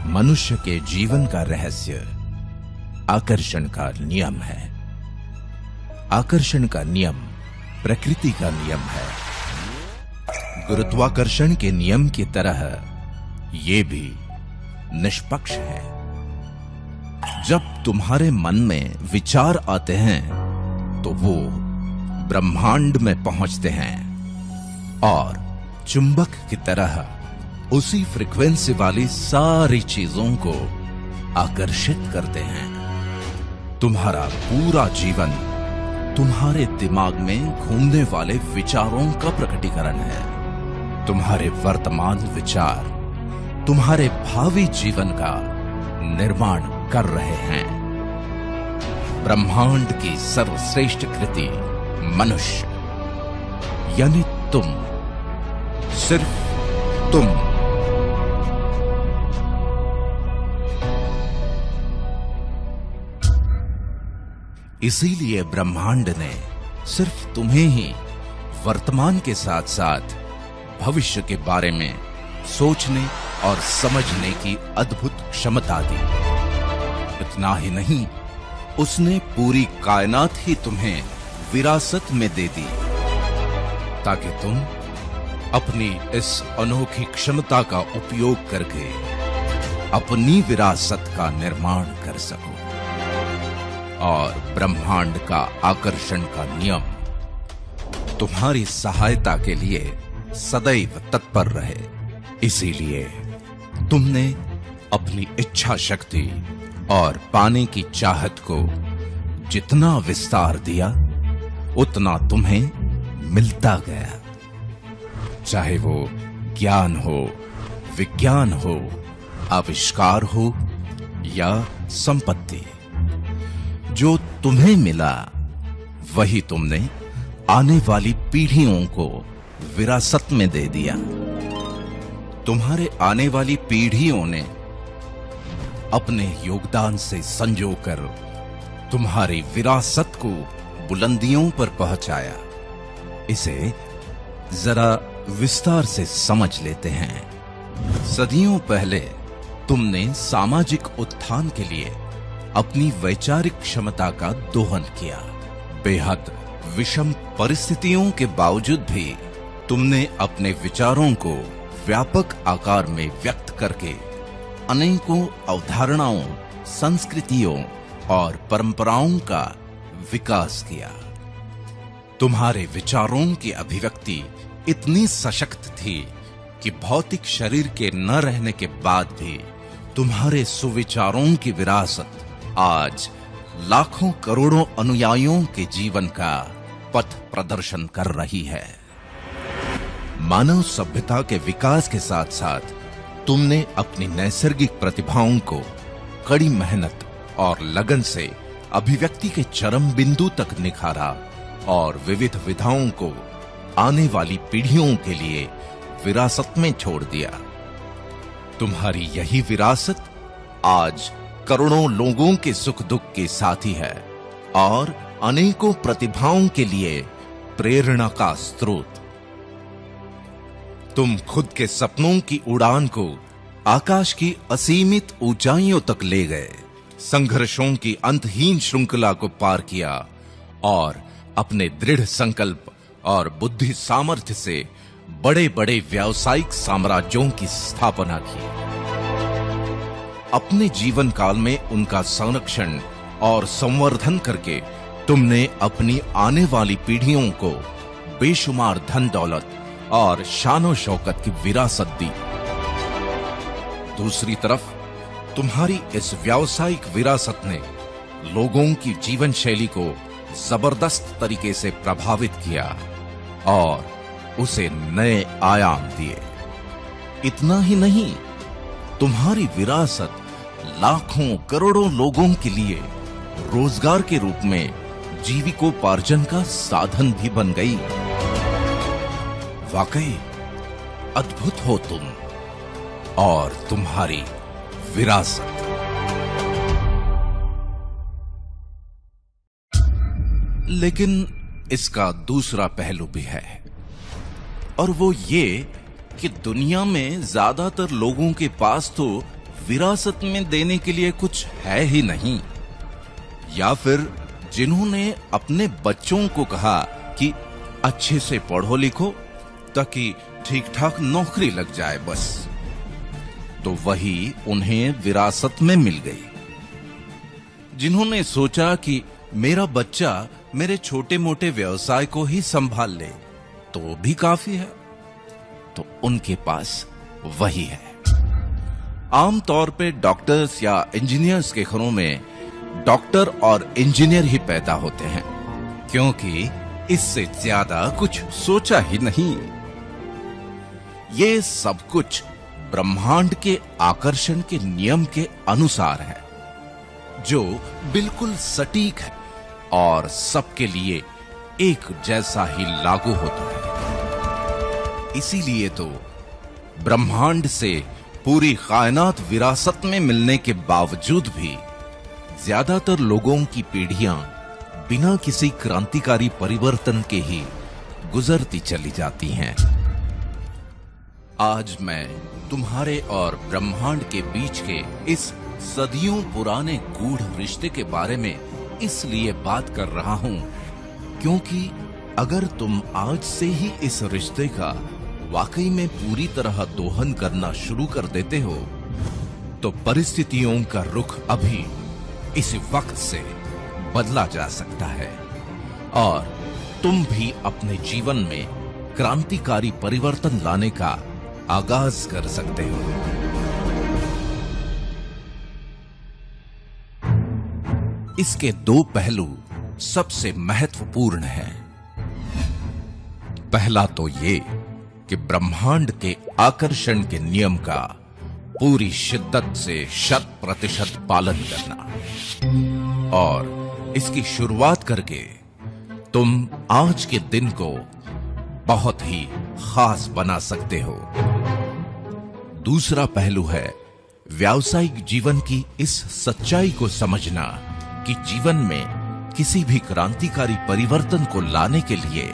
मनुष्य के जीवन का रहस्य आकर्षण का नियम है। आकर्षण का नियम प्रकृति का नियम है। गुरुत्वाकर्षण के नियम की तरह ये भी निष्पक्ष है। जब तुम्हारे मन में विचार आते हैं तो वो ब्रह्मांड में पहुंचते हैं और चुंबक की तरह उसी फ्रीक्वेंसी वाली सारी चीजों को आकर्षित करते हैं। तुम्हारा पूरा जीवन तुम्हारे दिमाग में घूमने वाले विचारों का प्रकटीकरण है। तुम्हारे वर्तमान विचार तुम्हारे भावी जीवन का निर्माण कर रहे हैं। ब्रह्मांड की सर्वश्रेष्ठ कृति मनुष्य यानी तुम, सिर्फ तुम। इसीलिए ब्रह्मांड ने सिर्फ तुम्हें ही वर्तमान के साथ साथ भविष्य के बारे में सोचने और समझने की अद्भुत क्षमता दी। इतना ही नहीं, उसने पूरी कायनात ही तुम्हें विरासत में दे दी ताकि तुम अपनी इस अनोखी क्षमता का उपयोग करके अपनी विरासत का निर्माण कर सको और ब्रह्मांड का आकर्षण का नियम तुम्हारी सहायता के लिए सदैव तत्पर रहे। इसीलिए तुमने अपनी इच्छा शक्ति और पाने की चाहत को जितना विस्तार दिया उतना तुम्हें मिलता गया। चाहे वो ज्ञान हो, विज्ञान हो, आविष्कार हो या संपत्ति, जो तुम्हें मिला वही तुमने आने वाली पीढ़ियों को विरासत में दे दिया। तुम्हारे आने वाली पीढ़ियों ने अपने योगदान से संजोकर तुम्हारी विरासत को बुलंदियों पर पहुंचाया। इसे जरा विस्तार से समझ लेते हैं। सदियों पहले तुमने सामाजिक उत्थान के लिए अपनी वैचारिक क्षमता का दोहन किया। बेहद विषम परिस्थितियों के बावजूद भी तुमने अपने विचारों को व्यापक आकार में व्यक्त करके अनेकों अवधारणाओं, संस्कृतियों और परंपराओं का विकास किया। तुम्हारे विचारों की अभिव्यक्ति इतनी सशक्त थी कि भौतिक शरीर के न रहने के बाद भी तुम्हारे सुविचारों की विरासत आज लाखों करोड़ों अनुयायियों के जीवन का पथ प्रदर्शन कर रही है। मानव सभ्यता के विकास के साथ साथ तुमने अपनी नैसर्गिक प्रतिभाओं को कड़ी मेहनत और लगन से अभिव्यक्ति के चरम बिंदु तक निखारा और विविध विधाओं को आने वाली पीढ़ियों के लिए विरासत में छोड़ दिया। तुम्हारी यही विरासत आज करोड़ों लोगों के सुख दुख के साथी है और अनेकों प्रतिभाओं के लिए प्रेरणा का स्रोत। तुम खुद के सपनों की उड़ान को आकाश की असीमित ऊंचाइयों तक ले गए, संघर्षों की अंतहीन श्रृंखला को पार किया और अपने दृढ़ संकल्प और बुद्धि सामर्थ्य से बड़े बड़े व्यावसायिक साम्राज्यों की स्थापना की। अपने जीवन काल में उनका संरक्षण और संवर्धन करके तुमने अपनी आने वाली पीढ़ियों को बेशुमार धन दौलत और शानो शौकत की विरासत दी। दूसरी तरफ तुम्हारी इस व्यावसायिक विरासत ने लोगों की जीवन शैली को जबरदस्त तरीके से प्रभावित किया और उसे नए आयाम दिए। इतना ही नहीं, तुम्हारी विरासत लाखों करोड़ों लोगों के लिए रोजगार के रूप में जीविकोपार्जन का साधन भी बन गई। वाकई अद्भुत हो तुम और तुम्हारी विरासत। लेकिन इसका दूसरा पहलू भी है और वो ये कि दुनिया में ज्यादातर लोगों के पास तो विरासत में देने के लिए कुछ है ही नहीं, या फिर जिन्होंने अपने बच्चों को कहा कि अच्छे से पढ़ो लिखो ताकि ठीक ठाक नौकरी लग जाए बस, तो वही उन्हें विरासत में मिल गई। जिन्होंने सोचा कि मेरा बच्चा मेरे छोटे मोटे व्यवसाय को ही संभाल ले तो भी काफी है, तो उनके पास वही है। आमतौर पे डॉक्टर्स या इंजीनियर्स के घरों में डॉक्टर और इंजीनियर ही पैदा होते हैं, क्योंकि इससे ज्यादा कुछ सोचा ही नहीं। ये सब कुछ ब्रह्मांड के आकर्षण के नियम के अनुसार है, जो बिल्कुल सटीक है और सबके लिए एक जैसा ही लागू होता है। इसीलिए तो ब्रह्मांड से पूरी कायनात विरासत में मिलने के बावजूद भी ज्यादातर लोगों की पीढ़ियां बिना किसी क्रांतिकारी परिवर्तन के ही गुजरती चली जाती हैं। आज मैं तुम्हारे और ब्रह्मांड के बीच के इस सदियों पुराने गूढ़ रिश्ते के बारे में इसलिए बात कर रहा हूं क्योंकि अगर तुम आज से ही इस रिश्ते का वाकई में पूरी तरह दोहन करना शुरू कर देते हो, तो परिस्थितियों का रुख अभी इस वक्त से बदला जा सकता है और तुम भी अपने जीवन में क्रांतिकारी परिवर्तन लाने का आगाज कर सकते हो। इसके दो पहलू सबसे महत्वपूर्ण हैं। पहला तो ये कि ब्रह्मांड के आकर्षण के नियम का पूरी शिद्दत से 100% पालन करना, और इसकी शुरुआत करके तुम आज के दिन को बहुत ही खास बना सकते हो। दूसरा पहलू है व्यावसायिक जीवन की इस सच्चाई को समझना कि जीवन में किसी भी क्रांतिकारी परिवर्तन को लाने के लिए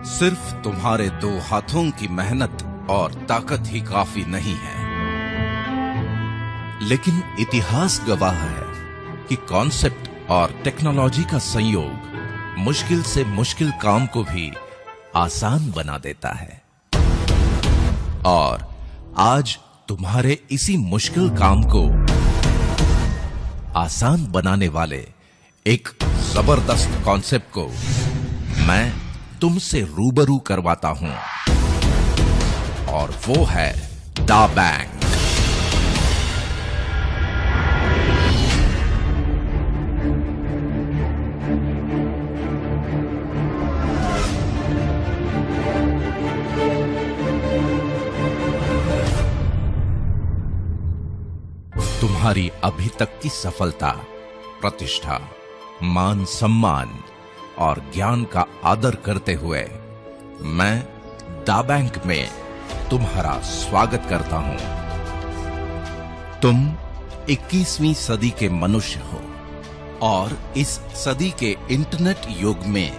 सिर्फ तुम्हारे दो हाथों की मेहनत और ताकत ही काफी नहीं है, लेकिन इतिहास गवाह है कि कॉन्सेप्ट और टेक्नोलॉजी का संयोग मुश्किल से मुश्किल काम को भी आसान बना देता है। और आज तुम्हारे इसी मुश्किल काम को आसान बनाने वाले एक जबरदस्त कॉन्सेप्ट को मैं तुमसे रूबरू करवाता हूं, और वो है दा बैंक। तुम्हारी अभी तक की सफलता, प्रतिष्ठा, मान सम्मान और ज्ञान का आदर करते हुए मैं दा बैंक में तुम्हारा स्वागत करता हूं। तुम 21वीं सदी के मनुष्य हो और इस सदी के इंटरनेट युग में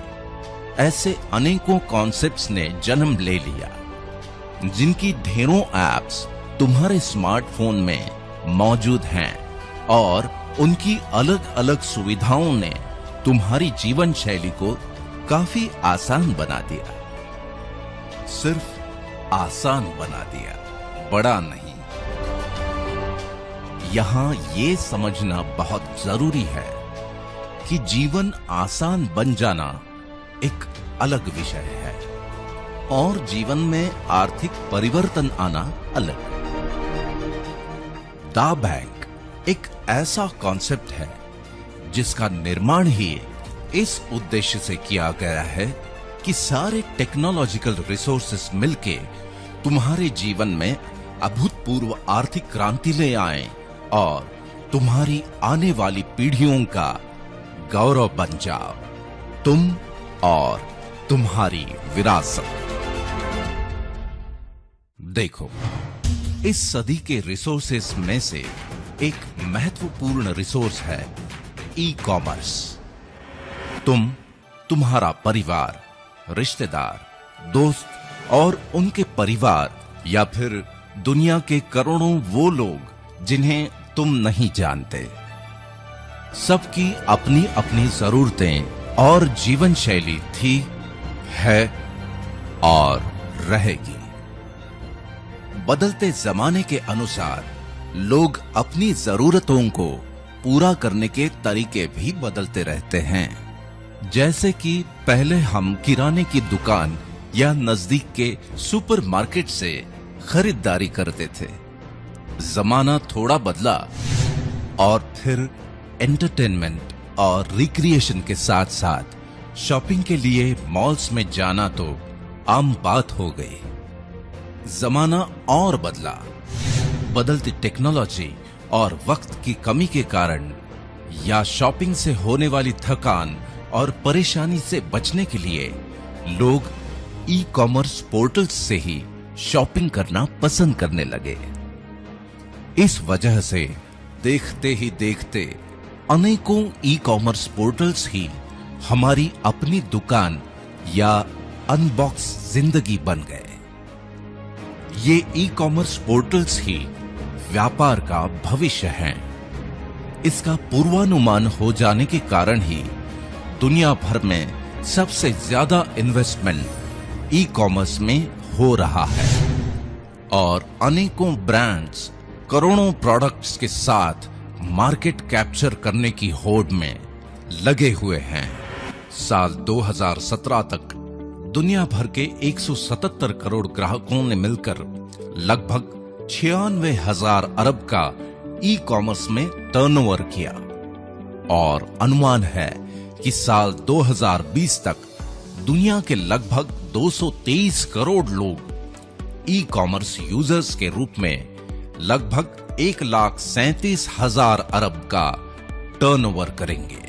ऐसे अनेकों कॉन्सेप्ट्स ने जन्म ले लिया जिनकी ढेरों एप्स तुम्हारे स्मार्टफोन में मौजूद हैं, और उनकी अलग अलग सुविधाओं ने तुम्हारी जीवन शैली को काफी आसान बना दिया। सिर्फ आसान बना दिया, बड़ा नहीं। यहां ये समझना बहुत जरूरी है कि जीवन आसान बन जाना एक अलग विषय है और जीवन में आर्थिक परिवर्तन आना अलग। दा बैंक एक ऐसा कॉन्सेप्ट है जिसका निर्माण ही इस उद्देश्य से किया गया है कि सारे टेक्नोलॉजिकल रिसोर्सेस मिलके तुम्हारे जीवन में अभूतपूर्व आर्थिक क्रांति ले आएं और तुम्हारी आने वाली पीढ़ियों का गौरव बन जाओ, तुम और तुम्हारी विरासत। देखो, इस सदी के रिसोर्सेस में से एक महत्वपूर्ण रिसोर्स है ई कॉमर्स। तुम, तुम्हारा परिवार, रिश्तेदार, दोस्त और उनके परिवार, या फिर दुनिया के करोड़ों वो लोग जिन्हें तुम नहीं जानते। सबकी अपनी अपनी जरूरतें और जीवन शैली थी, है और रहेगी। बदलते जमाने के अनुसार लोग अपनी जरूरतों को पूरा करने के तरीके भी बदलते रहते हैं। जैसे कि पहले हम किराने की दुकान या नजदीक के सुपरमार्केट से खरीदारी करते थे। जमाना थोड़ा बदला और फिर एंटरटेनमेंट और रिक्रिएशन के साथ साथ शॉपिंग के लिए मॉल्स में जाना तो आम बात हो गई। जमाना और बदला। बदलती टेक्नोलॉजी और वक्त की कमी के कारण या शॉपिंग से होने वाली थकान और परेशानी से बचने के लिए लोग ई कॉमर्स पोर्टल्स से ही शॉपिंग करना पसंद करने लगे। इस वजह से देखते ही देखते अनेकों ई कॉमर्स पोर्टल्स ही हमारी अपनी दुकान या अनबॉक्स जिंदगी बन गए। ये ई कॉमर्स पोर्टल्स ही व्यापार का भविष्य हैं। इसका पूर्वानुमान हो जाने के कारण ही दुनिया भर में सबसे ज्यादा इन्वेस्टमेंट ई कॉमर्स में हो रहा है और अनेकों ब्रांड्स करोड़ों प्रोडक्ट्स के साथ मार्केट कैप्चर करने की होड़ में लगे हुए हैं। साल 2017 तक दुनिया भर के 177 करोड़ ग्राहकों ने मिलकर लगभग 96,000 अरब का ई कॉमर्स में टर्नओवर किया और अनुमान है कि साल 2020 तक दुनिया के लगभग 223 करोड़ लोग ई कॉमर्स यूजर्स के रूप में लगभग 1,37,000 अरब का टर्नओवर करेंगे।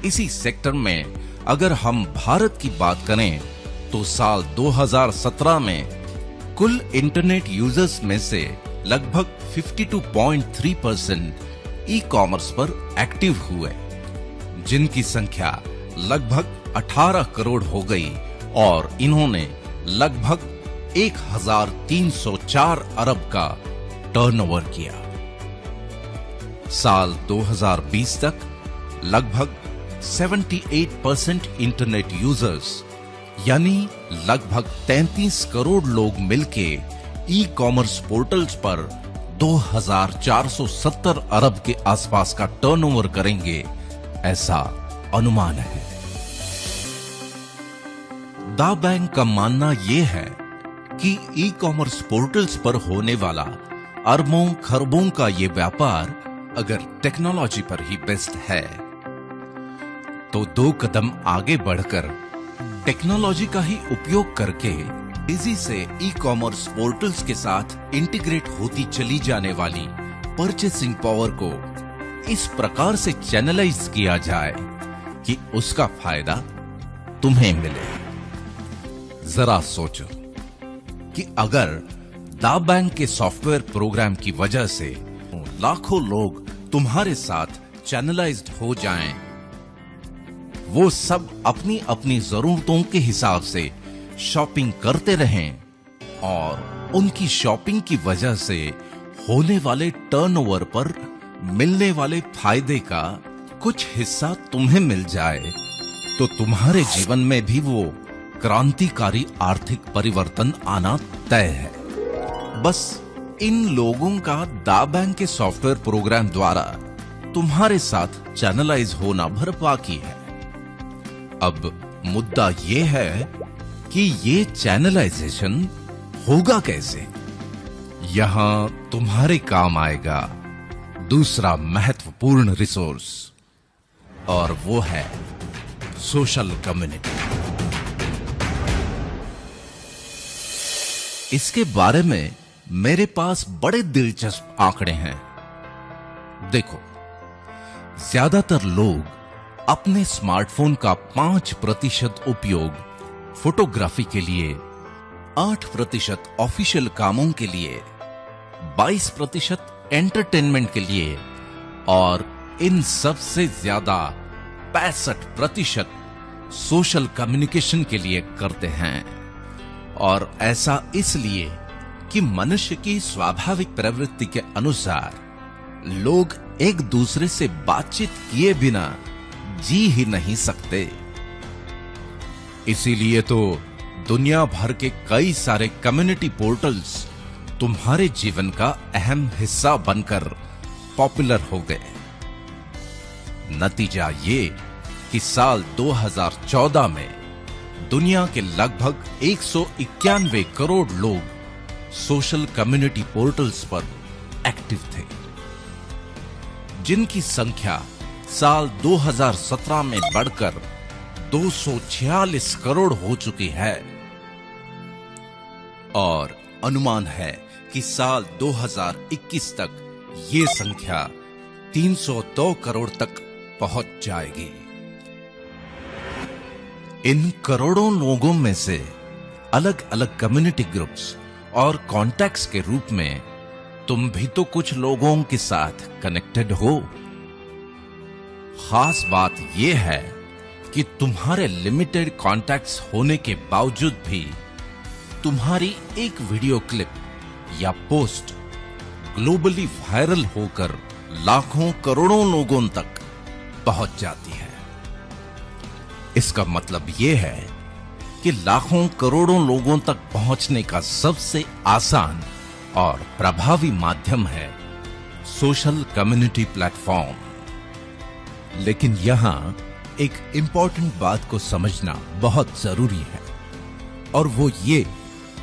इसी सेक्टर में अगर हम भारत की बात करें तो साल 2017 में कुल इंटरनेट यूजर्स में से लगभग 52.3% ई कॉमर्स पर एक्टिव हुए, जिनकी संख्या लगभग 18 करोड़ हो गई और इन्होंने लगभग 1,304 अरब का टर्नओवर किया। साल 2020 तक लगभग 78% इंटरनेट यूजर्स यानी लगभग 33 करोड़ लोग मिलके ई कॉमर्स पोर्टल्स पर 2,470 अरब के आसपास का टर्नओवर करेंगे, ऐसा अनुमान है। दा बैंक का मानना यह है कि ई कॉमर्स पोर्टल्स पर होने वाला अरबों खरबों का ये व्यापार अगर टेक्नोलॉजी पर ही बेस्ड है तो 2 कदम आगे बढ़कर टेक्नोलॉजी का ही उपयोग करके तेजी से ई कॉमर्स पोर्टल्स के साथ इंटीग्रेट होती चली जाने वाली परचेसिंग पावर को इस प्रकार से चैनलाइज किया जाए कि उसका फायदा तुम्हें मिले। जरा सोचो कि अगर दा बैंक के सॉफ्टवेयर प्रोग्राम की वजह से लाखों लोग तुम्हारे साथ चैनलाइज्ड हो जाएं, वो सब अपनी अपनी जरूरतों के हिसाब से शॉपिंग करते रहें और उनकी शॉपिंग की वजह से होने वाले टर्नओवर पर मिलने वाले फायदे का कुछ हिस्सा तुम्हें मिल जाए, तो तुम्हारे जीवन में भी वो क्रांतिकारी आर्थिक परिवर्तन आना तय है। बस इन लोगों का दा बैंक के सॉफ्टवेयर प्रोग्राम द्वारा तुम्हारे साथ चैनलाइज होना भर बाकी है। अब मुद्दा ये है कि ये चैनलाइजेशन होगा कैसे। यहां तुम्हारे काम आएगा दूसरा महत्वपूर्ण रिसोर्स और वो है सोशल कम्युनिटी। इसके बारे में मेरे पास बड़े दिलचस्प आंकड़े हैं। देखो, ज्यादातर लोग अपने स्मार्टफोन का 5% उपयोग फोटोग्राफी के लिए, 8% ऑफिशियल कामों के लिए, 22% एंटरटेनमेंट के लिए और इन सब से ज्यादा 65% सोशल कम्युनिकेशन के लिए करते हैं। और ऐसा इसलिए कि मनुष्य की स्वाभाविक प्रवृत्ति के अनुसार लोग एक दूसरे से बातचीत किए बिना जी ही नहीं सकते। इसीलिए तो दुनिया भर के कई सारे कम्युनिटी पोर्टल्स तुम्हारे जीवन का अहम हिस्सा बनकर पॉपुलर हो गए। नतीजा ये कि साल 2014 में दुनिया के लगभग 191 करोड़ लोग सोशल कम्युनिटी पोर्टल्स पर एक्टिव थे, जिनकी संख्या साल 2017 में बढ़कर 246 करोड़ हो चुकी है और अनुमान है कि साल 2021 तक ये संख्या 302 करोड़ तक पहुंच जाएगी। इन करोड़ों लोगों में से अलग अलग कम्युनिटी ग्रुप्स और कॉन्टैक्ट्स के रूप में तुम भी तो कुछ लोगों के साथ कनेक्टेड हो। खास बात यह है कि तुम्हारे लिमिटेड कॉन्टैक्ट्स होने के बावजूद भी तुम्हारी एक वीडियो क्लिप या पोस्ट ग्लोबली वायरल होकर लाखों करोड़ों लोगों तक पहुंच जाती है। इसका मतलब यह है कि लाखों करोड़ों लोगों तक पहुंचने का सबसे आसान और प्रभावी माध्यम है सोशल कम्युनिटी प्लेटफॉर्म। लेकिन यहां एक इंपॉर्टेंट बात को समझना बहुत जरूरी है, और वो ये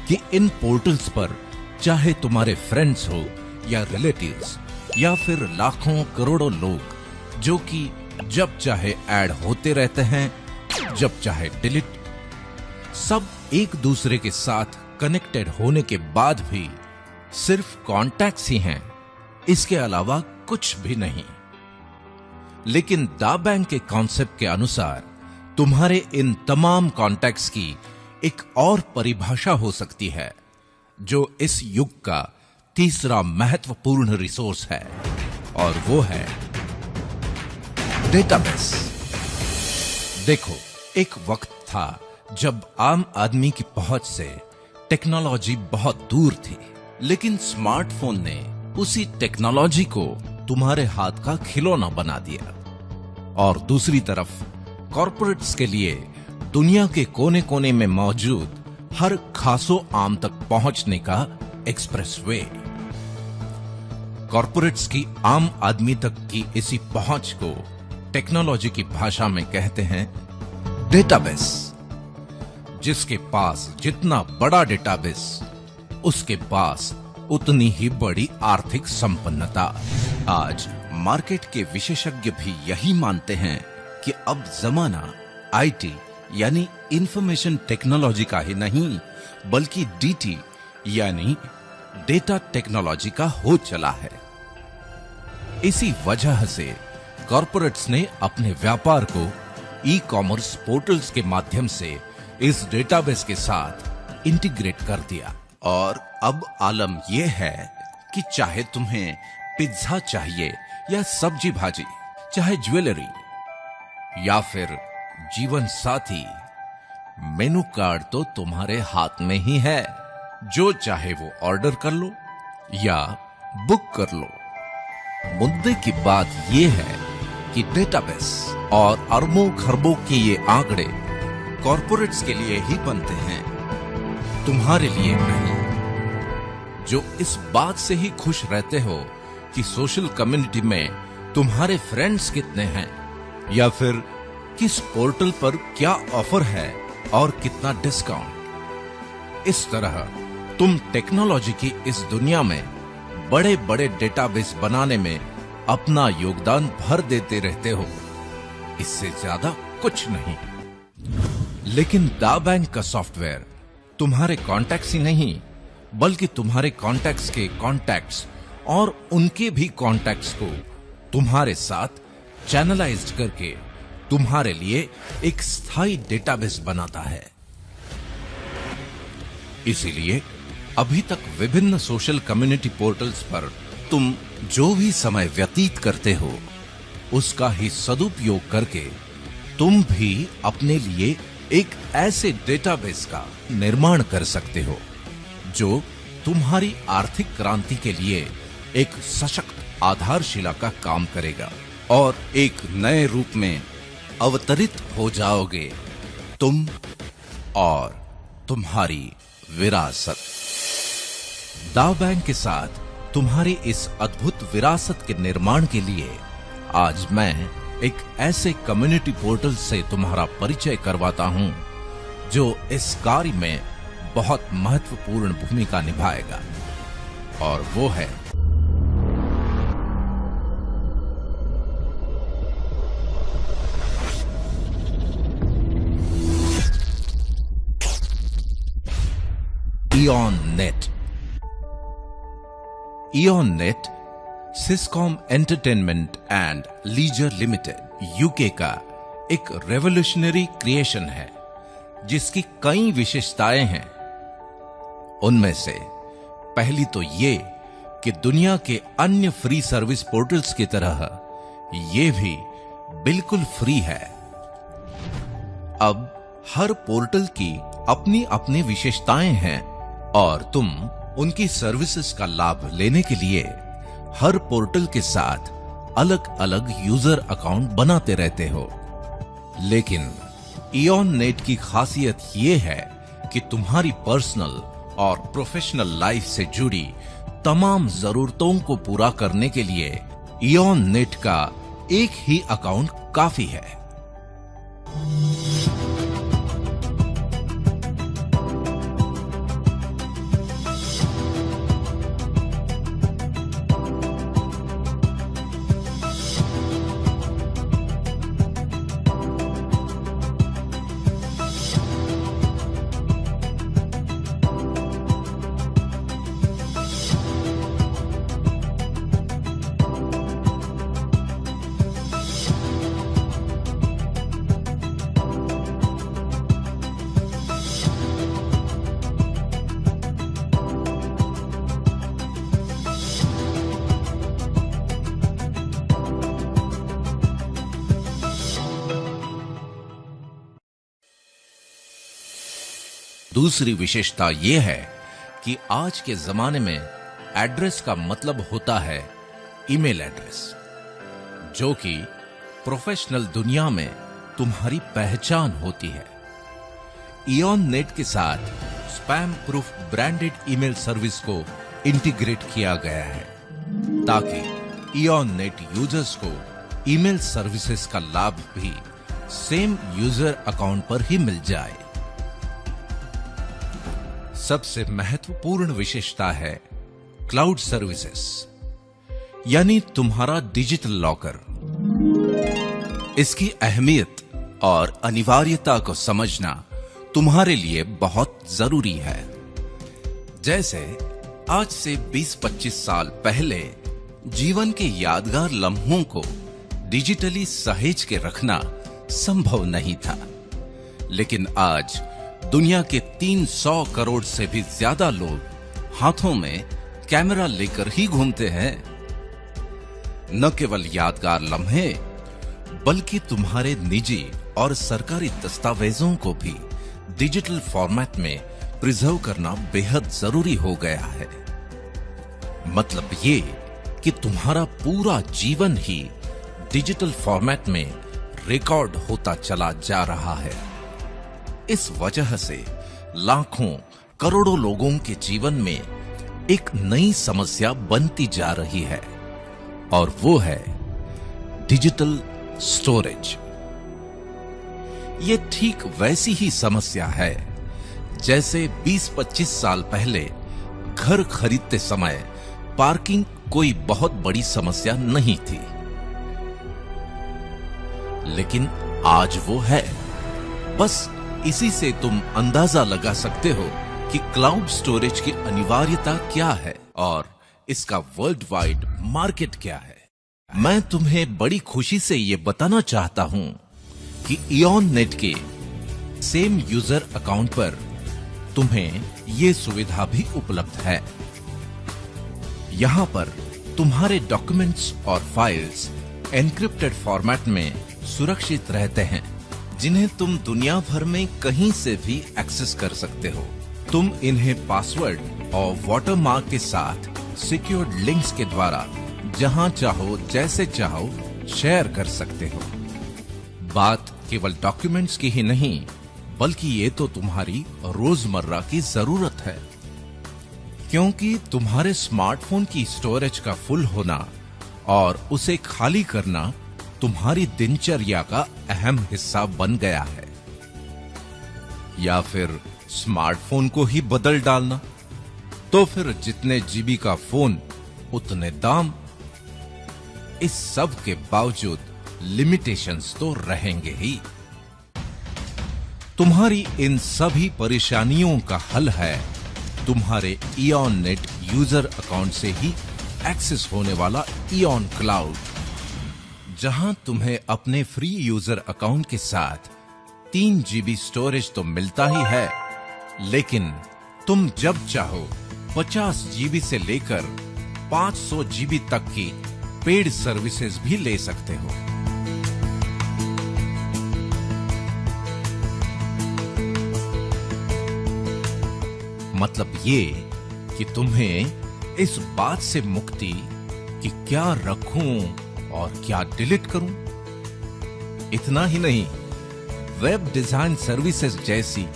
कि इन पोर्टल्स पर चाहे तुम्हारे फ्रेंड्स हो या रिलेटिव्स या फिर लाखों करोड़ों लोग जो कि जब चाहे ऐड होते रहते हैं, जब चाहे डिलीट, सब एक दूसरे के साथ कनेक्टेड होने के बाद भी सिर्फ कॉन्टैक्ट्स ही हैं, इसके अलावा कुछ भी नहीं। लेकिन दा बैंक के कॉन्सेप्ट के अनुसार तुम्हारे इन तमाम कॉन्टैक्ट्स की एक और परिभाषा हो सकती है, जो इस युग का तीसरा महत्वपूर्ण रिसोर्स है, और वो है डेटाबेस। देखो, एक वक्त था जब आम आदमी की पहुंच से टेक्नोलॉजी बहुत दूर थी, लेकिन स्मार्टफोन ने उसी टेक्नोलॉजी को तुम्हारे हाथ का खिलौना बना दिया। और दूसरी तरफ कॉर्पोरेट्स के लिए दुनिया के कोने कोने में मौजूद हर खासो आम तक पहुंचने का एक्सप्रेसवे। कॉर्पोरेट्स की आम आदमी तक की इसी पहुंच को टेक्नोलॉजी की भाषा में कहते हैं डेटाबेस। जिसके पास जितना बड़ा डेटाबेस, उसके पास उतनी ही बड़ी आर्थिक संपन्नता। आज मार्केट के विशेषज्ञ भी यही मानते हैं कि अब जमाना आईटी यानी इंफॉर्मेशन टेक्नोलॉजी का ही नहीं, बल्कि डीटी यानी डेटा टेक्नोलॉजी का हो चला है। इसी वजह से कॉर्पोरेट्स ने अपने व्यापार को ई कॉमर्स पोर्टल्स के माध्यम से इस डेटाबेस के साथ इंटीग्रेट कर दिया। और अब आलम यह है कि चाहे तुम्हें पिज्जा चाहिए या सब्जी भाजी, चाहे ज्वेलरी या फिर जीवन साथी, मेनू कार्ड तो तुम्हारे हाथ में ही है। जो चाहे वो ऑर्डर कर लो या बुक कर लो। मुद्दे की बात यह है कि डेटाबेस और अरबों खरबों के ये आंकड़े कॉर्पोरेट्स के लिए ही बनते हैं, तुम्हारे लिए नहीं। जो इस बात से ही खुश रहते हो कि सोशल कम्युनिटी में तुम्हारे फ्रेंड्स कितने हैं, या फिर किस पोर्टल पर क्या ऑफर है और कितना डिस्काउंट। इस तरह तुम टेक्नोलॉजी की इस दुनिया में बड़े बड़े डेटाबेस बनाने में अपना योगदान भर देते रहते हो, इससे ज्यादा कुछ नहीं। लेकिन दा बैंक का सॉफ्टवेयर तुम्हारे कॉन्टैक्ट्स ही नहीं, बल्कि तुम्हारे कॉन्टैक्ट्स के कॉन्टैक्ट्स और उनके भी कॉन्टैक्ट्स को तुम्हारे साथ चैनलाइज्ड करके तुम्हारे लिए एक स्थायी डेटाबेस बनाता है। इसीलिए अभी तक विभिन्न सोशल कम्युनिटी पोर्टल्स पर तुम जो भी समय व्यतीत करते हो, उसका ही सदुपयोग करके तुम भी अपने लिए एक ऐसे डेटाबेस का निर्माण कर सकते हो जो तुम्हारी आर्थिक क्रांति के लिए एक सशक्त आधारशिला का काम करेगा और एक नए रूप में अवतरित हो जाओगे तुम और तुम्हारी विरासत। दाव बैंक के साथ तुम्हारी इस अद्भुत विरासत के निर्माण के लिए आज मैं एक ऐसे कम्युनिटी पोर्टल से तुम्हारा परिचय करवाता हूं जो इस कार्य में बहुत महत्वपूर्ण भूमिका निभाएगा, और वो है Eon Net. Eon Net Siscom Entertainment and Leisure Limited UK का एक रेवोल्यूशनरी क्रिएशन है जिसकी कई विशेषताएं हैं। उनमें से पहली तो ये कि दुनिया के अन्य फ्री सर्विस पोर्टल्स की तरह ये भी बिल्कुल फ्री है। अब हर पोर्टल की अपनी अपनी विशेषताएं हैं और तुम उनकी सर्विसेज का लाभ लेने के लिए हर पोर्टल के साथ अलग अलग यूजर अकाउंट बनाते रहते हो। लेकिन इऑन नेट की खासियत ये है कि तुम्हारी पर्सनल और प्रोफेशनल लाइफ से जुड़ी तमाम जरूरतों को पूरा करने के लिए इऑन नेट का एक ही अकाउंट काफी है। दूसरी विशेषता यह है कि आज के जमाने में एड्रेस का मतलब होता है ईमेल एड्रेस, जो कि प्रोफेशनल दुनिया में तुम्हारी पहचान होती है। इऑन नेट के साथ spam proof branded email service को इंटीग्रेट किया गया है ताकि इऑन नेट यूजर्स को ईमेल सर्विसेज का लाभ भी सेम यूजर अकाउंट पर ही मिल जाए। सबसे महत्वपूर्ण विशेषता है क्लाउड सर्विसेज, यानी तुम्हारा डिजिटल लॉकर। इसकी अहमियत और अनिवार्यता को समझना तुम्हारे लिए बहुत जरूरी है। जैसे आज से 20-25 साल पहले जीवन के यादगार लम्हों को डिजिटली सहेज के रखना संभव नहीं था, लेकिन आज दुनिया के 300 करोड़ से भी ज्यादा लोग हाथों में कैमरा लेकर ही घूमते हैं। न केवल यादगार लम्हे बल्कि तुम्हारे निजी और सरकारी दस्तावेजों को भी डिजिटल फॉर्मेट में प्रिजर्व करना बेहद जरूरी हो गया है। मतलब ये कि तुम्हारा पूरा जीवन ही डिजिटल फॉर्मेट में रिकॉर्ड होता चला जा रहा है। इस वजह से लाखों करोड़ों लोगों के जीवन में एक नई समस्या बनती जा रही है, और वो है डिजिटल स्टोरेज। ये ठीक वैसी ही समस्या है जैसे 20-25 साल पहले घर खरीदते समय पार्किंग कोई बहुत बड़ी समस्या नहीं थी, लेकिन आज वो है। बस इसी से तुम अंदाजा लगा सकते हो कि क्लाउड स्टोरेज की अनिवार्यता क्या है और इसका वर्ल्ड वाइड मार्केट क्या है। मैं तुम्हें बड़ी खुशी से ये बताना चाहता हूं कि इऑन नेट के सेम यूजर अकाउंट पर तुम्हें ये सुविधा भी उपलब्ध है। यहां पर तुम्हारे डॉक्यूमेंट्स और फाइल्स एन्क्रिप्टेड फॉर्मेट में सुरक्षित रहते हैं, जिन्हें तुम दुनिया भर में कहीं से भी एक्सेस कर सकते हो। तुम इन्हें पासवर्ड और वाटरमार्क के साथ सिक्योर्ड लिंक्स के द्वारा जहां चाहो जैसे चाहो शेयर कर सकते हो। बात केवल डॉक्यूमेंट्स की ही नहीं, बल्कि ये तो तुम्हारी रोजमर्रा की जरूरत है, क्योंकि तुम्हारे स्मार्टफोन की स्टोरेज का फुल होना और उसे खाली करना तुम्हारी दिनचर्या का अहम हिस्सा बन गया है। या फिर स्मार्टफोन को ही बदल डालना, तो फिर जितने जीबी का फोन उतने दाम। इस सब के बावजूद लिमिटेशंस तो रहेंगे ही। तुम्हारी इन सभी परेशानियों का हल है तुम्हारे इयॉन नेट यूजर अकाउंट से ही एक्सेस होने वाला इयॉन क्लाउड, जहां तुम्हें अपने फ्री यूजर अकाउंट के साथ 3 जीबी स्टोरेज तो मिलता ही है, लेकिन तुम जब चाहो 50 जीबी से लेकर 500 जीबी तक की पेड सर्विसेज भी ले सकते हो। मतलब ये कि तुम्हें इस बात से मुक्ति कि क्या रखूं और क्या डिलीट करूं। इतना ही नहीं, वेब डिजाइन सर्विसेज जैसी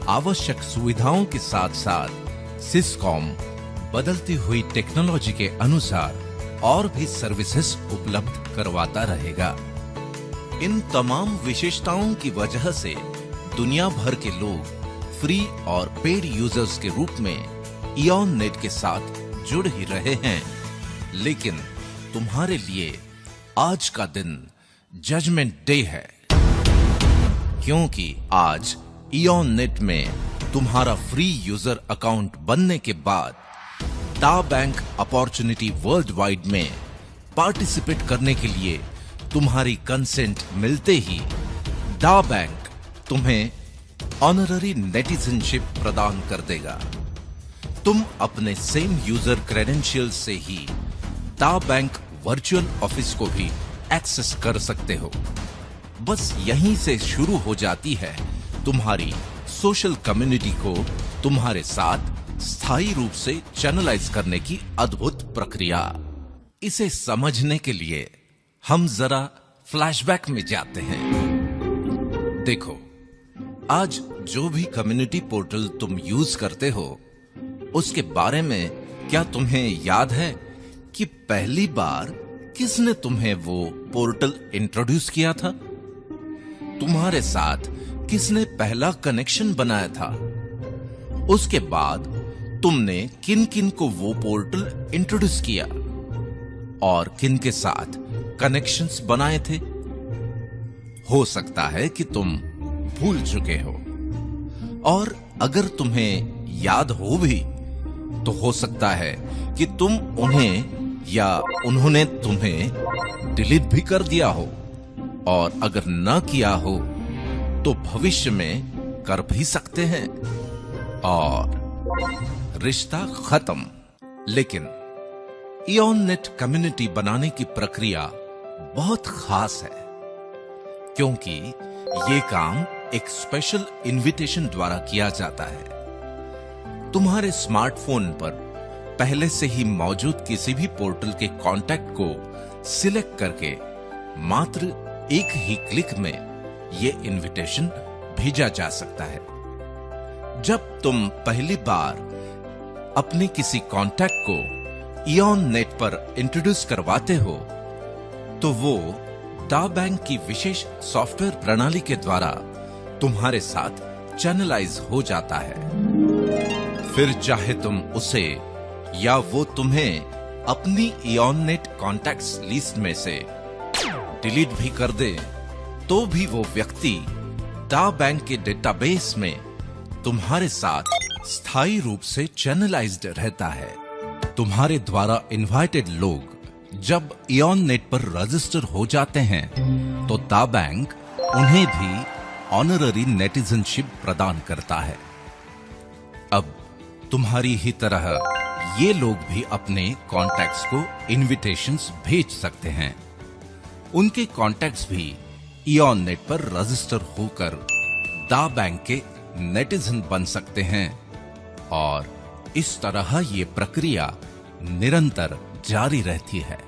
आवश्यक सुविधाओं के साथ साथ सिस्कॉम बदलती हुई टेक्नोलॉजी के अनुसार और भी सर्विसेज उपलब्ध करवाता रहेगा। इन तमाम विशेषताओं की वजह से दुनिया भर के लोग फ्री और पेड यूजर्स के रूप में इयॉन नेट के साथ जुड़ ही रहे हैं। लेकिन तुम्हारे लिए आज का दिन जजमेंट डे है, क्योंकि आज इयॉन नेट में तुम्हारा फ्री यूजर अकाउंट बनने के बाद दा बैंक अपॉर्चुनिटी वर्ल्ड वाइड में पार्टिसिपेट करने के लिए तुम्हारी कंसेंट मिलते ही दा बैंक तुम्हें ऑनररी नेटिजनशिप प्रदान कर देगा। तुम अपने सेम यूजर क्रेडेंशियल्स से ही दा बैंक वर्चुअल ऑफिस को भी एक्सेस कर सकते हो। बस यहीं से शुरू हो जाती है तुम्हारी सोशल कम्युनिटी को तुम्हारे साथ स्थायी रूप से चैनलाइज करने की अद्भुत प्रक्रिया। इसे समझने के लिए हम जरा फ्लैशबैक में जाते हैं। देखो, आज जो भी कम्युनिटी पोर्टल तुम यूज करते हो, उसके बारे में क्या तुम्हें याद है कि पहली बार किसने तुम्हें वो पोर्टल इंट्रोड्यूस किया था? तुम्हारे साथ किसने पहला कनेक्शन बनाया था? उसके बाद तुमने किन किन को वो पोर्टल इंट्रोड्यूस किया और किन के साथ कनेक्शंस बनाए थे? हो सकता है कि तुम भूल चुके हो, और अगर तुम्हें याद हो भी तो हो सकता है कि तुम उन्हें या उन्होंने तुम्हें डिलीट भी कर दिया हो, और अगर न किया हो तो भविष्य में कर भी सकते हैं और रिश्ता खत्म। लेकिन इयॉन नेट कम्युनिटी बनाने की प्रक्रिया बहुत खास है, क्योंकि ये काम एक स्पेशल इनविटेशन द्वारा किया जाता है। तुम्हारे स्मार्टफोन पर पहले से ही मौजूद किसी भी पोर्टल के कॉन्टैक्ट को सिलेक्ट करके मात्र एक ही क्लिक में ये इनविटेशन भेजा जा सकता है। जब तुम पहली बार अपने किसी कॉन्टैक्ट को इयॉन नेट पर इंट्रोड्यूस करवाते हो, तो वो दा बैंक की विशेष सॉफ्टवेयर प्रणाली के द्वारा तुम्हारे साथ चैनलाइज हो जाता है। फिर चाहे तुम उसे या वो तुम्हें अपनी इयॉन नेट कॉन्टैक्ट्स लिस्ट में से डिलीट भी कर दे, तो भी वो व्यक्ति दा बैंक के डेटाबेस में तुम्हारे साथ स्थायी रूप से चैनलाइज्ड रहता है। तुम्हारे द्वारा इनवाइटेड लोग जब इयॉन नेट पर रजिस्टर हो जाते हैं, तो दा बैंक उन्हें भी ऑनररी नेटिजनशिप प्रदान करता है। अब तुम्हारी ही तरह ये लोग भी अपने कॉन्टैक्ट्स को इनविटेशंस भेज सकते हैं। उनके कॉन्टैक्ट्स भी इयॉन नेट पर रजिस्टर होकर दा बैंक के नेटिजन बन सकते हैं और इस तरह ये प्रक्रिया निरंतर जारी रहती है।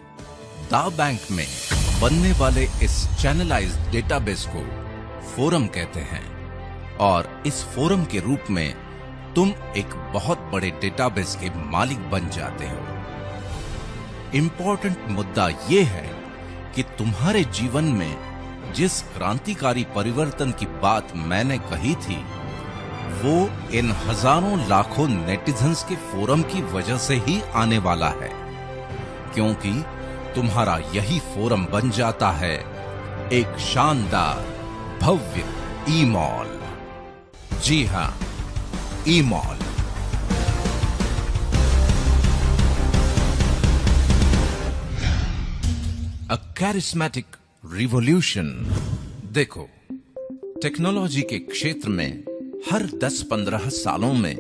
दा बैंक में बनने वाले इस चैनलाइज्ड डेटाबेस को फोरम कहते हैं और इस फोरम के रूप में तुम एक बहुत बड़े डेटाबेस के मालिक बन जाते हो। इंपॉर्टेंट मुद्दा यह है कि तुम्हारे जीवन में जिस क्रांतिकारी परिवर्तन की बात मैंने कही थी वो इन हजारों लाखों नेटिजन्स के फोरम की वजह से ही आने वाला है, क्योंकि तुम्हारा यही फोरम बन जाता है एक शानदार भव्य ई-मॉल। जी हां, ई-मॉल। अ कैरिस्मेटिक रिवॉल्यूशन। देखो, टेक्नोलॉजी के क्षेत्र में हर 10-15 सालों में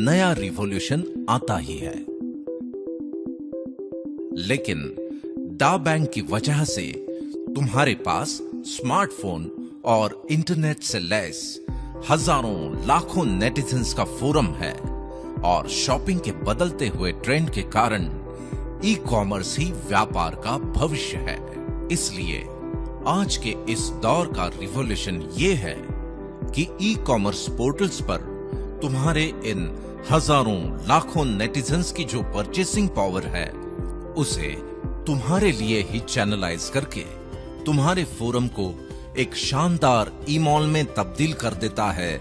नया रिवॉल्यूशन आता ही है, लेकिन दा बैंक की वजह से तुम्हारे पास स्मार्टफोन और इंटरनेट से लैस हजारों लाखों नेटिजन्स का फोरम है और शॉपिंग के बदलते हुए ट्रेंड के कारण ई कॉमर्स ही व्यापार का भविष्य है। इसलिए आज के इस दौर का रिवॉल्यूशन ये है कि ई कॉमर्स पोर्टल्स पर तुम्हारे इन हजारों लाखों नेटिजन्स की जो परचेसिंग पावर है उसे तुम्हारे लिए ही चैनलाइज करके तुम्हारे फोरम को एक शानदार ई-मॉल में तब्दील कर देता है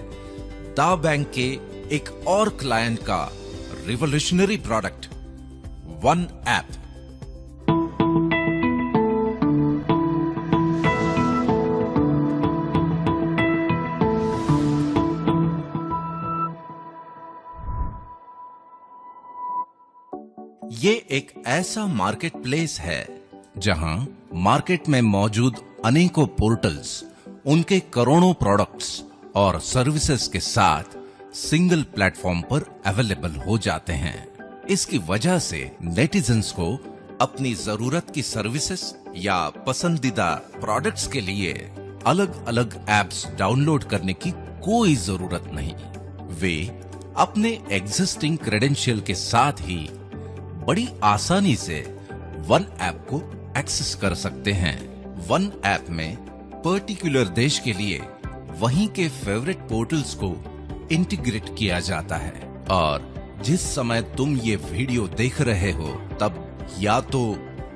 दा बैंक के एक और क्लाइंट का रिवॉल्यूशनरी प्रोडक्ट वन ऐप। ये एक ऐसा मार्केट प्लेस है जहां मार्केट में मौजूद अनेकों पोर्टल्स उनके करोड़ों प्रोडक्ट्स और सर्विसेज के साथ सिंगल प्लेटफॉर्म पर अवेलेबल हो जाते हैं। इसकी वजह से नेटिजन्स को अपनी जरूरत की सर्विसेज या पसंदीदा प्रोडक्ट्स के लिए अलग अलग ऐप्स डाउनलोड करने की कोई जरूरत नहीं। वे अपने एग्जिस्टिंग क्रेडेंशियल के साथ ही बड़ी आसानी से वन ऐप को एक्सेस कर सकते हैं। वन ऐप में पर्टिकुलर देश के लिए वहीं के फेवरेट पोर्टल्स को इंटीग्रेट किया जाता है और जिस समय तुम ये वीडियो देख रहे हो तब या तो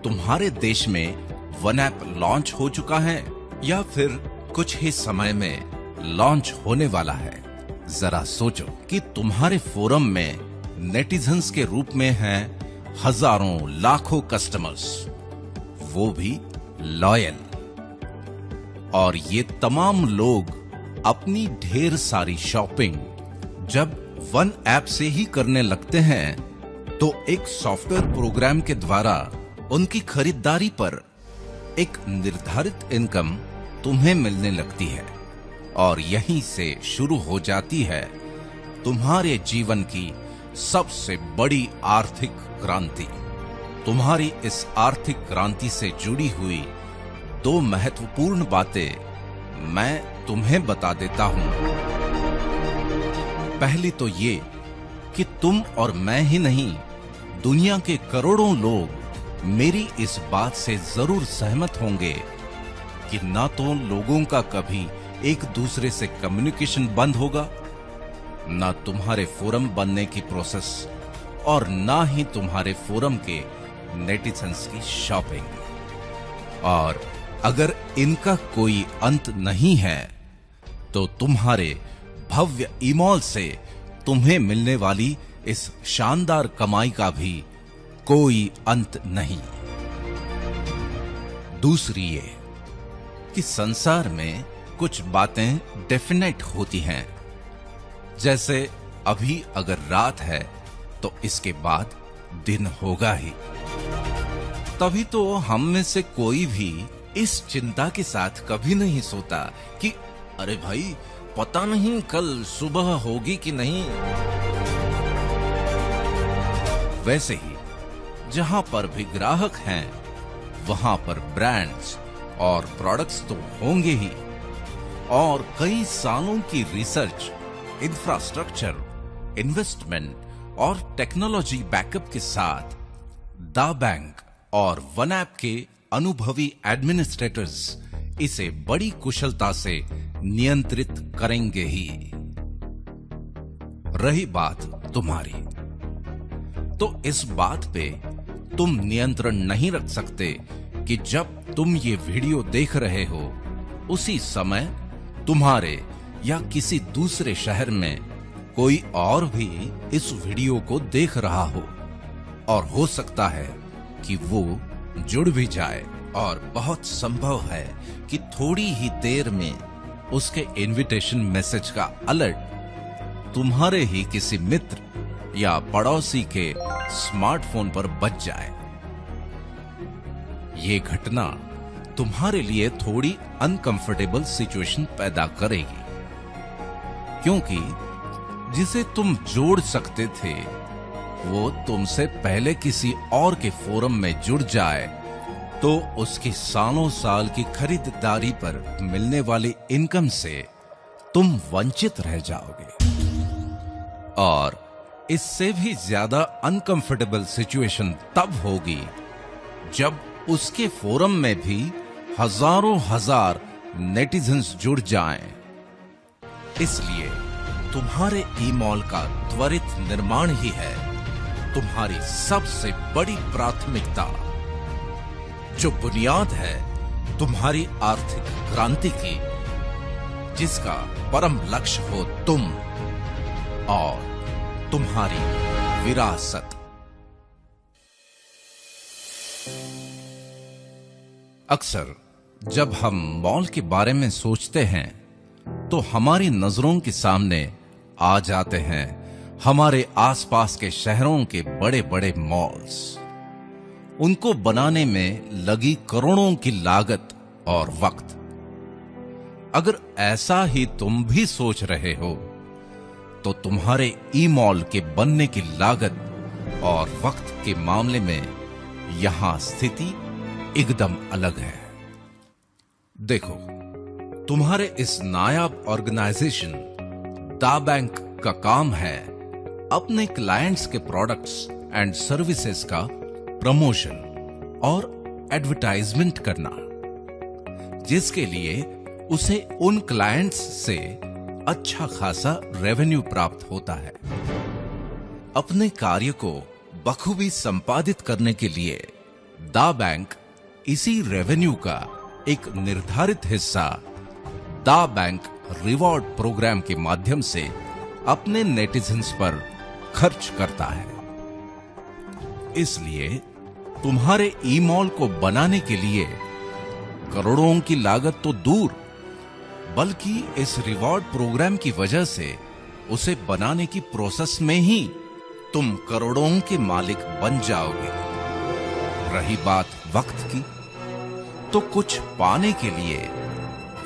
तुम्हारे देश में वन ऐप लॉन्च हो चुका है या फिर कुछ ही समय में लॉन्च होने वाला है। जरा सोचो कि तुम्हारे फोरम में नेटिजन्स के रूप में हैं हजारों लाखों कस्टमर्स, वो भी लॉयल, और ये तमाम लोग अपनी ढेर सारी शॉपिंग जब वन ऐप से ही करने लगते हैं तो एक सॉफ्टवेयर प्रोग्राम के द्वारा उनकी खरीदारी पर एक निर्धारित इनकम तुम्हें मिलने लगती है और यहीं से शुरू हो जाती है तुम्हारे जीवन की सबसे बड़ी आर्थिक क्रांति। तुम्हारी इस आर्थिक क्रांति से जुड़ी हुई दो महत्वपूर्ण बातें मैं तुम्हें बता देता हूं। पहली तो ये कि तुम और मैं ही नहीं, दुनिया के करोड़ों लोग मेरी इस बात से जरूर सहमत होंगे कि ना तो लोगों का कभी एक दूसरे से कम्युनिकेशन बंद होगा, ना तुम्हारे फोरम बनने की प्रोसेस और ना ही तुम्हारे फोरम के नेटिजन्स की शॉपिंग। और अगर इनका कोई अंत नहीं है तो तुम्हारे भव्य ई-मॉल से तुम्हें मिलने वाली इस शानदार कमाई का भी कोई अंत नहीं। दूसरी ये कि संसार में कुछ बातें डेफिनेट होती हैं, जैसे अभी अगर रात है तो इसके बाद दिन होगा ही। तभी तो हम में से कोई भी इस चिंता के साथ कभी नहीं सोता कि अरे भाई पता नहीं कल सुबह होगी कि नहीं। वैसे ही जहां पर भी ग्राहक हैं वहां पर ब्रांड्स और प्रोडक्ट्स तो होंगे ही, और कई सालों की रिसर्च, इंफ्रास्ट्रक्चर, इन्वेस्टमेंट और टेक्नोलॉजी बैकअप के साथ दा बैंक और वन ऐप के अनुभवी एडमिनिस्ट्रेटर्स इसे बड़ी कुशलता से नियंत्रित करेंगे ही। रही बात तुम्हारी, तो इस बात पे तुम नियंत्रण नहीं रख सकते कि जब तुम ये वीडियो देख रहे हो उसी समय तुम्हारे या किसी दूसरे शहर में कोई और भी इस वीडियो को देख रहा हो, और हो सकता है कि वो जुड़ भी जाए, और बहुत संभव है कि थोड़ी ही देर में उसके इनविटेशन मैसेज का अलर्ट तुम्हारे ही किसी मित्र या पड़ोसी के स्मार्टफोन पर बज जाए। ये घटना तुम्हारे लिए थोड़ी अनकंफर्टेबल सिचुएशन पैदा करेगी, क्योंकि जिसे तुम जोड़ सकते थे वो तुमसे पहले किसी और के फोरम में जुड़ जाए तो उसकी सालों साल की खरीदारी पर मिलने वाली इनकम से तुम वंचित रह जाओगे। और इससे भी ज्यादा अनकंफर्टेबल सिचुएशन तब होगी जब उसके फोरम में भी हजारों हजार नेटिजन्स जुड़ जाएं। इसलिए तुम्हारे ई-मॉल का त्वरित निर्माण ही है तुम्हारी सबसे बड़ी प्राथमिकता, जो बुनियाद है तुम्हारी आर्थिक क्रांति की, जिसका परम लक्ष्य हो तुम और तुम्हारी विरासत। अक्सर जब हम मॉल के बारे में सोचते हैं तो हमारी नजरों के सामने आ जाते हैं हमारे आसपास के शहरों के बड़े बड़े मॉल्स, उनको बनाने में लगी करोड़ों की लागत और वक्त। अगर ऐसा ही तुम भी सोच रहे हो तो तुम्हारे ई-मॉल के बनने की लागत और वक्त के मामले में यहां स्थिति एकदम अलग है। देखो, तुम्हारे इस नायाब ऑर्गेनाइजेशन दा बैंक का काम है अपने क्लाइंट्स के प्रोडक्ट्स एंड सर्विसेज का प्रमोशन और एडवर्टाइजमेंट करना, जिसके लिए उसे उन क्लाइंट्स से अच्छा खासा रेवेन्यू प्राप्त होता है। अपने कार्य को बखूबी संपादित करने के लिए दा बैंक इसी रेवेन्यू का एक निर्धारित हिस्सा दा बैंक रिवॉर्ड प्रोग्राम के माध्यम से अपने नेटिजन्स पर खर्च करता है। इसलिए तुम्हारे ई-मॉल को बनाने के लिए करोड़ों की लागत तो दूर, बल्कि इस रिवॉर्ड प्रोग्राम की वजह से उसे बनाने की प्रोसेस में ही तुम करोड़ों के मालिक बन जाओगे। रही बात वक्त की, तो कुछ पाने के लिए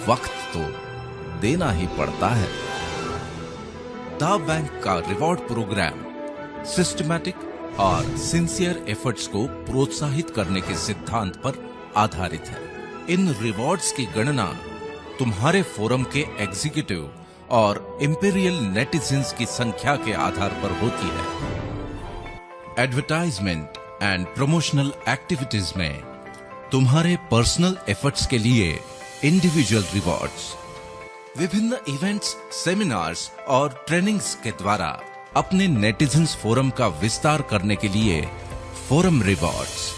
वक्त तो देना ही पड़ता है। दा बैंक का रिवॉर्ड प्रोग्राम सिस्टमैटिक और सिंसियर एफर्ट्स को प्रोत्साहित करने के सिद्धांत पर आधारित है। इन रिवॉर्ड्स की गणना तुम्हारे फोरम के एग्जीक्यूटिव और इंपीरियल नेटिजन्स की संख्या के आधार पर होती है। एडवर्टाइजमेंट एंड प्रमोशनल एक्टिविटीज में तुम्हारे पर्सनल एफर्ट्स के लिए इंडिविजुअल रिवॉर्ड्स, विभिन्न इवेंट्स, सेमिनार्स और ट्रेनिंग्स के द्वारा अपने नेटिजन्स फोरम का विस्तार करने के लिए फोरम रिवॉर्ड्स,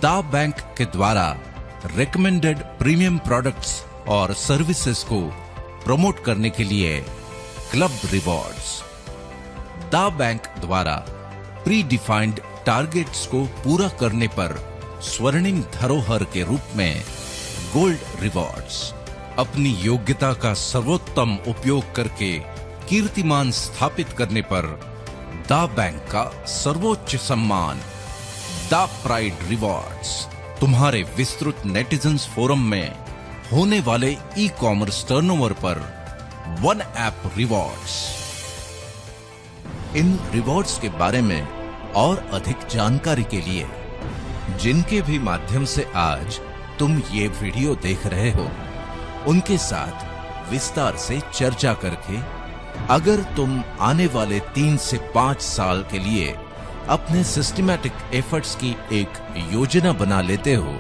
दा बैंक के द्वारा रिकमेंडेड प्रीमियम प्रोडक्ट्स और सर्विसेज को प्रमोट करने के लिए क्लब रिवॉर्ड्स, दा बैंक द्वारा प्री डिफाइंड टारगेट्स को पूरा करने पर स्वर्णिम धरोहर के रूप में गोल्ड रिवॉर्ड्स, अपनी योग्यता का सर्वोत्तम उपयोग करके कीर्तिमान स्थापित करने पर दा बैंक का सर्वोच्च सम्मान दा प्राइड रिवॉर्ड्स, तुम्हारे विस्तृत नेटिजन्स फोरम में होने वाले ई कॉमर्स टर्नओवर पर वन ऐप रिवॉर्ड्स। इन रिवॉर्ड्स के बारे में और अधिक जानकारी के लिए, जिनके भी माध्यम से आज तुम ये वीडियो देख रहे हो, उनके साथ विस्तार से चर्चा करके अगर तुम आने वाले 3 से 5 साल के लिए अपने सिस्टमैटिक एफर्ट्स की एक योजना बना लेते हो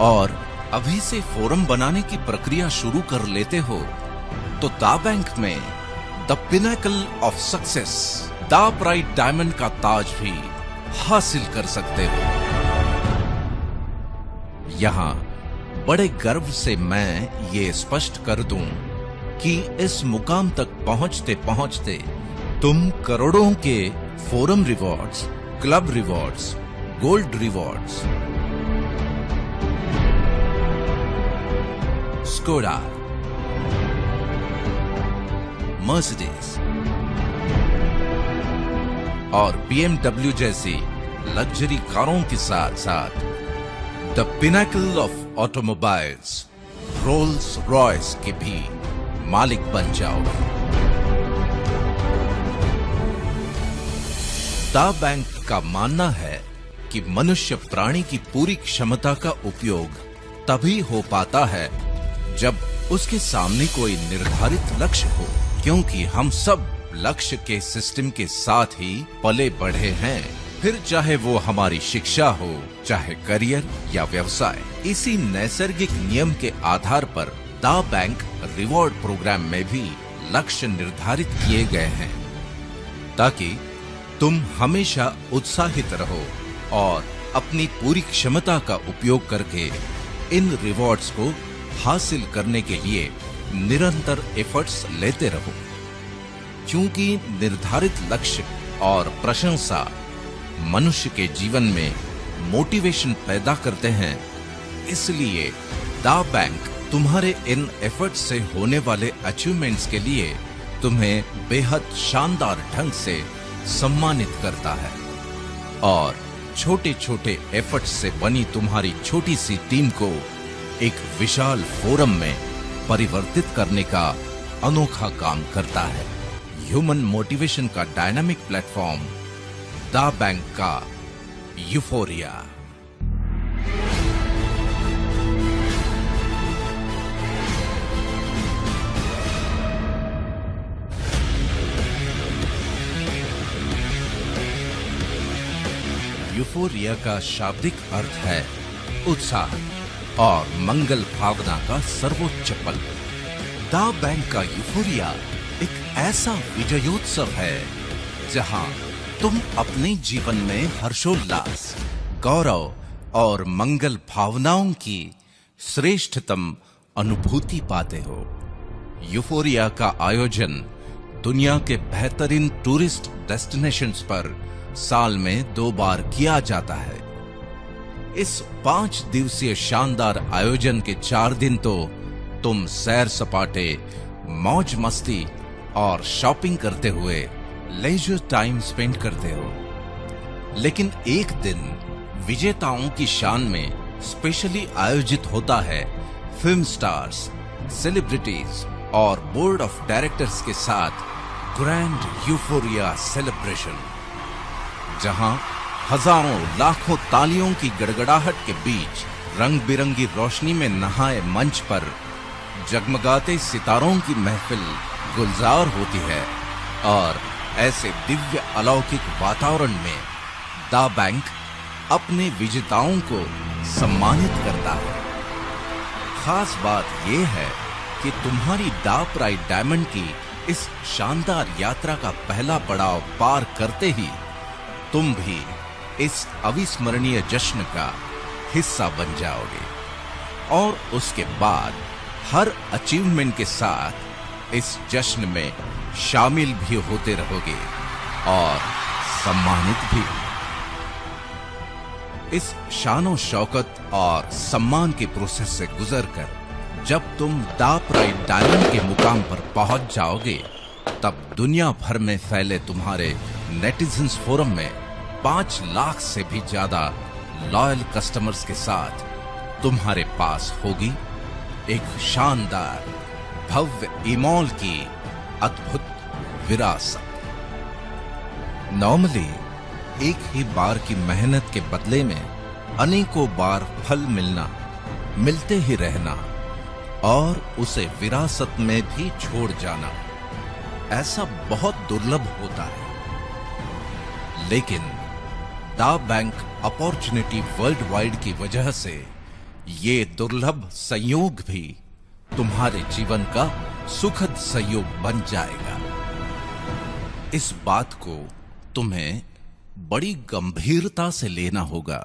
और अभी से फोरम बनाने की प्रक्रिया शुरू कर लेते हो, तो दा बैंक में द पिनेकल ऑफ सक्सेस, दा प्राइड डायमंड का ताज भी हासिल कर सकते हो। यहां बड़े गर्व से मैं ये स्पष्ट कर दूं कि इस मुकाम तक पहुंचते पहुंचते तुम करोड़ों के forum rewards, club rewards, gold rewards, Skoda, Mercedes और BMW जैसी लग्जरी कारों के साथ साथ the pinnacle of automobiles, Rolls Royce के भी मालिक बन जाओगे। दा बैंक का मानना है कि मनुष्य प्राणी की पूरी क्षमता का उपयोग तभी हो पाता है जब उसके सामने कोई निर्धारित लक्ष्य हो, क्योंकि हम सब लक्ष्य के सिस्टम के साथ ही पले बढ़े हैं, फिर चाहे वो हमारी शिक्षा हो, चाहे करियर या व्यवसाय। इसी नैसर्गिक नियम के आधार पर दा बैंक रिवॉर्ड प्रोग्राम में भी लक्ष्य निर्धारित किए गए हैं ताकि तुम हमेशा उत्साहित रहो और अपनी पूरी क्षमता का उपयोग करके इन रिवॉर्ड्स को हासिल करने के लिए निरंतर एफर्ट्स लेते रहो। क्योंकि निर्धारित लक्ष्य और प्रशंसा मनुष्य के जीवन में मोटिवेशन पैदा करते हैं, इसलिए दा बैंक तुम्हारे इन एफर्ट्स से होने वाले अचीवमेंट्स के लिए तुम्हें बेहद शानदार ढंग से सम्मानित करता है और छोटे छोटे एफर्ट्स से बनी तुम्हारी छोटी सी टीम को एक विशाल फोरम में परिवर्तित करने का अनोखा काम करता है। ह्यूमन मोटिवेशन का डायनामिक प्लेटफॉर्म दा बैंक का यूफोरिया। यूफोरिया का शाब्दिक अर्थ है उत्साह और मंगल भावना का सर्वोच्च पल। दा बैंक का यूफोरिया एक ऐसा विजयोत्सव है जहां तुम अपने जीवन में हर्षोल्लास, गौरव और मंगल भावनाओं की श्रेष्ठतम अनुभूति पाते हो। यूफोरिया का आयोजन दुनिया के बेहतरीन टूरिस्ट डेस्टिनेशंस पर साल में 2 बार किया जाता है। इस 5 दिवसीय शानदार आयोजन के 4 दिन तो तुम सैर सपाटे, मौज मस्ती और शॉपिंग करते हुए लेजर टाइम स्पेंड करते हो, लेकिन एक दिन विजेताओं की शान में स्पेशली आयोजित होता है फिल्म स्टार्स, सेलिब्रिटीज और बोर्ड ऑफ डायरेक्टर्स के साथ ग्रैंड यूफोरिया सेलिब्रेशन, जहां हजारों लाखों तालियों की गड़गड़ाहट के बीच रंग बिरंगी रोशनी में नहाए मंच पर जगमगाते सितारों की महफिल गुलजार होती है और ऐसे दिव्य अलौकिक वातावरण में दा बैंक अपने विजेताओं को सम्मानित करता है। खास बात यह है कि तुम्हारी दा प्राइड डायमंड की इस शानदार यात्रा का पहला पड़ाव पार करते ही तुम भी इस अविस्मरणीय जश्न का हिस्सा बन जाओगे और उसके बाद हर अचीवमेंट के साथ इस जश्न में शामिल भी होते रहोगे और सम्मानित भी। इस शानो शौकत और सम्मान के प्रोसेस से गुजरकर जब तुम दा प्राइड डायमंड के मुकाम पर पहुंच जाओगे, तब दुनिया भर में फैले तुम्हारे नेटिजन्स फोरम में 5 लाख से भी ज्यादा लॉयल कस्टमर्स के साथ तुम्हारे पास होगी एक शानदार भव्य ईमॉल की अद्भुत विरासत। नॉर्मली एक ही बार की मेहनत के बदले में अनेकों बार फल मिलना, मिलते ही रहना और उसे विरासत में भी छोड़ जाना ऐसा बहुत दुर्लभ होता है, लेकिन दा बैंक अपॉर्चुनिटी वर्ल्ड वाइड की वजह से ये दुर्लभ संयोग भी तुम्हारे जीवन का सुखद संयोग बन जाएगा। इस बात को तुम्हें बड़ी गंभीरता से लेना होगा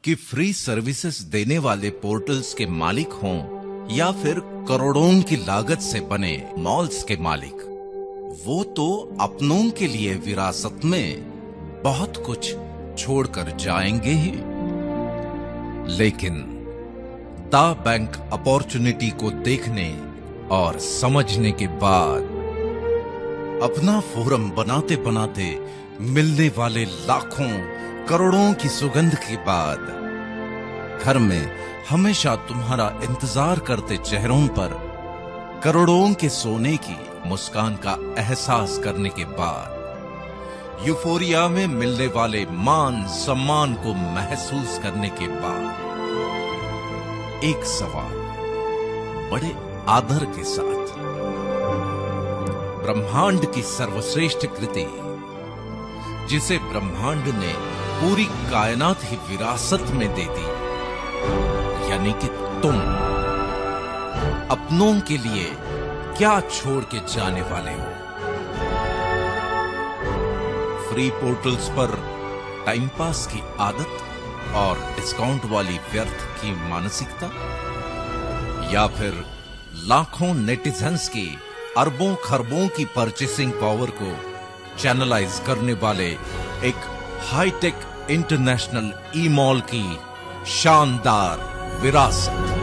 कि फ्री सर्विसेज देने वाले पोर्टल्स के मालिक हों या फिर करोड़ों की लागत से बने मॉल्स के मालिक, वो तो अपनों के लिए विरासत में बहुत कुछ छोड़कर जाएंगे ही, लेकिन दा बैंक अपॉर्चुनिटी को देखने और समझने के बाद, अपना फोरम बनाते बनाते मिलने वाले लाखों करोड़ों की सुगंध के बाद, घर में हमेशा तुम्हारा इंतजार करते चेहरों पर करोड़ों के सोने की मुस्कान का एहसास करने के बाद, यूफोरिया में मिलने वाले मान सम्मान को महसूस करने के बाद, एक सवाल बड़े आदर के साथ, ब्रह्मांड की सर्वश्रेष्ठ कृति जिसे ब्रह्मांड ने पूरी कायनात ही विरासत में दे दी, यानी कि तुम अपनों के लिए क्या छोड़ के जाने वाले हो? फ्री पोर्टल्स पर टाइम पास की आदत और डिस्काउंट वाली व्यर्थ की मानसिकता, या फिर लाखों नेटिजन्स की अरबों खरबों की परचेसिंग पावर को चैनलाइज करने वाले एक हाईटेक इंटरनेशनल ई मॉल की शानदार विरासत।